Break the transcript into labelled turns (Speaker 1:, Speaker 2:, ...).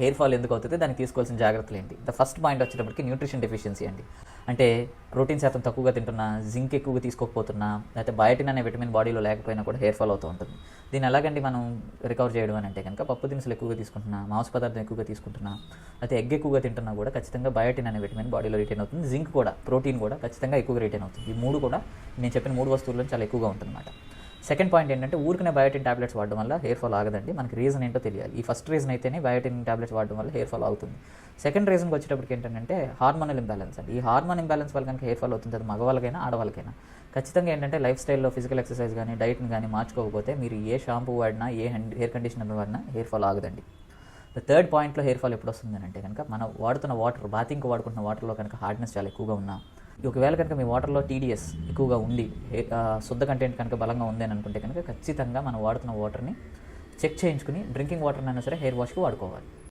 Speaker 1: Hair fall ఎందుకు అవుతుంది, దానికి తీసుకోవాల్సిన జాగ్రత్తలు ఏంటి? ద ఫస్ట్ పాయింట్ వచ్చేటప్పటికి న్యూట్రిషన్ డెఫిషియన్సీ అండి. అంటే ప్రోటీన్ శాతం తక్కువగా తింటున్నా, జింక్ ఎక్కువగా తీసుకోకపోతున్నా, లేకపోతే బయోటిన్ అనే విటమిన్ బాడీలో లేకపోయినా కూడా హెయిర్ ఫాల్ అవుతూ ఉంటుంది. దీన్ని ఎలాగండి మనం రికవర్ చేయడం అని అంటే కనుక, పప్పు దినుసులు ఎక్కువగా తీసుకుంటున్నా, మాంస పదార్థం ఎక్కువగా తీసుకుంటున్నా, అయితే ఎగ్ ఎక్కువగా తింటున్నా కూడా ఖచ్చితంగా బయోటిన్ అనే విటమిన్ బాడీలో రిటైన్ అవుతుంది. జింక్ కూడా, ప్రోటీన్ కూడా ఖచ్చితంగా ఎక్కువగా రిటైన్ అవుతుంది. ఈ మూడు కూడా నేను చెప్పిన 3 వస్తువుల్లో చాలా ఎక్కువగా ఉంటుందన్నమాట. సెకండ్ పాయింట్ ఏంటంటే, ఊరికనే బయోటిన్ టాబ్లెట్స్ వాడడం వల్ల హెయిర్ ఫాల్ ఆగదండి. మనకి రీజన్ ఏంటో తెలియాలి. ఈ ఫస్ట్ రీజన్ అయితేనే బయోటిన్ టాబ్లెట్స్ వాడడం వల్ల హెయిర్ ఫాల్ అవుతుంది. సెకండ్ రీజన్కి వచ్చేటప్పటికి ఏంటంటే హార్మోనల్ ఇంబ్యాలెన్స్ అండి. ఈ హార్మోన్ ఇంబ్యాలెన్స్ వల్ల కనుక హెయిర్ ఫాల్ అవుతుంది, అది మగవాళ్ళకైనా ఆడవాళ్ళకైనా. ఖచ్చితంగా ఏంటంటే లైఫ్ స్టైల్లో ఫిజికల్ ఎక్సర్సైజ్ కానీ డైట్ని కానీ మార్చుకోకపోతే మీరు ఏ షాంపూ వాడినా, ఏ హెయిర్ కండిషనర్ వాడినా హెయిర్ ఫాల్ ఆగదండి. ద థర్డ్ పాయింట్లో హెయిర్ ఫాల్ ఎప్పుడు వస్తుంది అంటే కనుక, మనం వాడుతున్న వాటర్, బాతింగ్కి వాడుకుంటున్న వాటర్లో కనుక హార్డ్నెస్ చాలా ఎక్కువగా ఉన్నా, ఒకవేళ కనుక మీ వాటర్లో టీడీఎస్ ఎక్కువగా ఉండి శుద్ధ కంటెంట్ కనుక బలంగా ఉంది అని అనుకుంటే కనుక ఖచ్చితంగా మనం వాడుతున్న వాటర్ని చెక్ చేయించుకుని డ్రింకింగ్ వాటర్ని అయినా సరే హెయిర్ వాష్కి వాడుకోవాలి.